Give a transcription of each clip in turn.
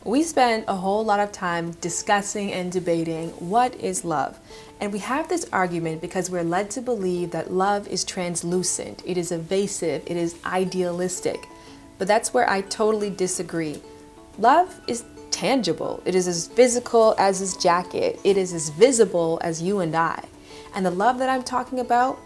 We spend a whole lot of time discussing and debating what is love. And we have this argument because we're led to believe that love is translucent, it is evasive, it is idealistic. But that's where I totally disagree. Love is tangible. It is as physical as this jacket. It is as visible as you and I. And the love that I'm talking about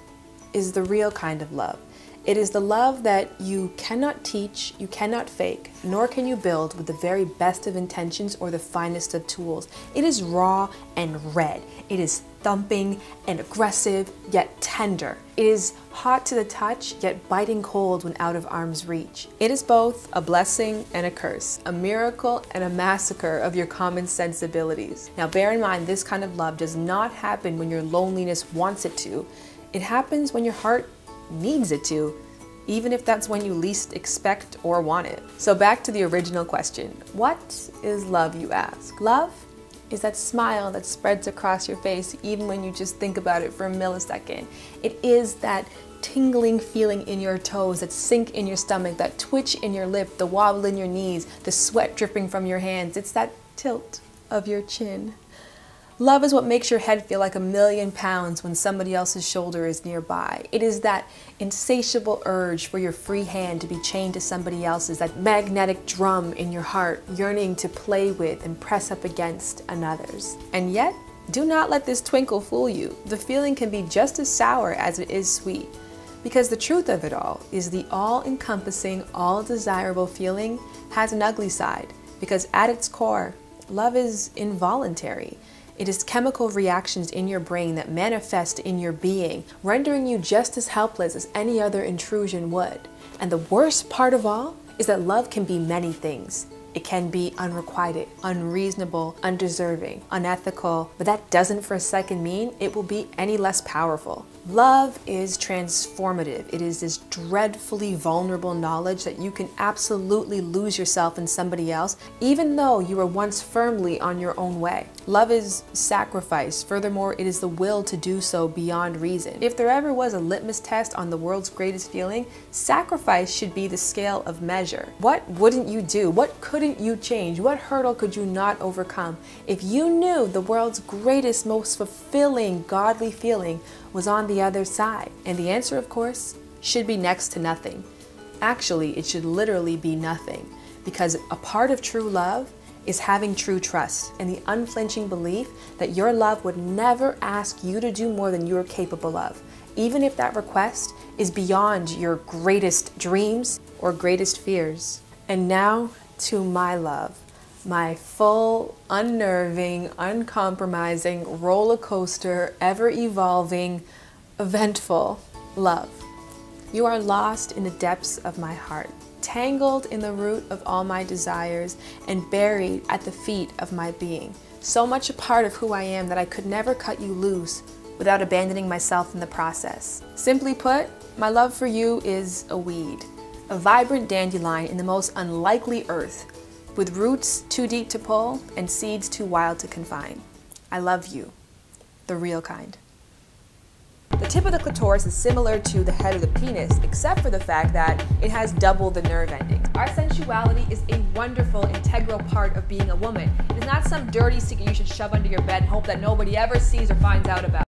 is the real kind of love. It is the love that you cannot teach, you cannot fake, nor can you build with the very best of intentions or the finest of tools. It is raw and red. It is thumping and aggressive, yet tender. It is hot to the touch, yet biting cold when out of arm's reach. It is both a blessing and a curse, a miracle and a massacre of your common sensibilities. Now bear in mind, this kind of love does not happen when your loneliness wants it to. It happens when your heart needs it to, even if that's when you least expect or want it. So back to the original question. What is love, you ask? Love is that smile that spreads across your face even when you just think about it for a millisecond. It is that tingling feeling in your toes, that sink in your stomach, that twitch in your lip, the wobble in your knees, the sweat dripping from your hands. It's that tilt of your chin. Love is what makes your head feel like 1,000,000 pounds when somebody else's shoulder is nearby. It is that insatiable urge for your free hand to be chained to somebody else's, that magnetic drum in your heart yearning to play with and press up against another's. And yet, do not let this twinkle fool you. The feeling can be just as sour as it is sweet. Because the truth of it all is the all-encompassing, all-desirable feeling has an ugly side. Because at its core, love is involuntary. It is chemical reactions in your brain that manifest in your being, rendering you just as helpless as any other intrusion would. And the worst part of all is that love can be many things. It can be unrequited, unreasonable, undeserving, unethical, but that doesn't for a second mean it will be any less powerful. Love is transformative. It is this dreadfully vulnerable knowledge that you can absolutely lose yourself in somebody else, even though you were once firmly on your own way. Love is sacrifice. Furthermore, it is the will to do so beyond reason. If there ever was a litmus test on the world's greatest feeling, sacrifice should be the scale of measure. What wouldn't you do? What couldn't you change? What hurdle could you not overcome if you knew the world's greatest, most fulfilling, godly feeling was on the other side? And the answer, of course, should be next to nothing. Actually, it should literally be nothing, because a part of true love is having true trust and the unflinching belief that your love would never ask you to do more than you are capable of, even if that request is beyond your greatest dreams or greatest fears. And now to my love, my full, unnerving, uncompromising, roller coaster, ever-evolving, eventful love. You are lost in the depths of my heart, tangled in the root of all my desires, and buried at the feet of my being. So much a part of who I am that I could never cut you loose without abandoning myself in the process. Simply put, my love for you is a weed, a vibrant dandelion in the most unlikely earth, with roots too deep to pull and seeds too wild to confine. I love you, the real kind. The tip of the clitoris is similar to the head of the penis, except for the fact that it has double the nerve endings. Our sensuality is a wonderful, integral part of being a woman. It is not some dirty secret you should shove under your bed and hope that nobody ever sees or finds out about.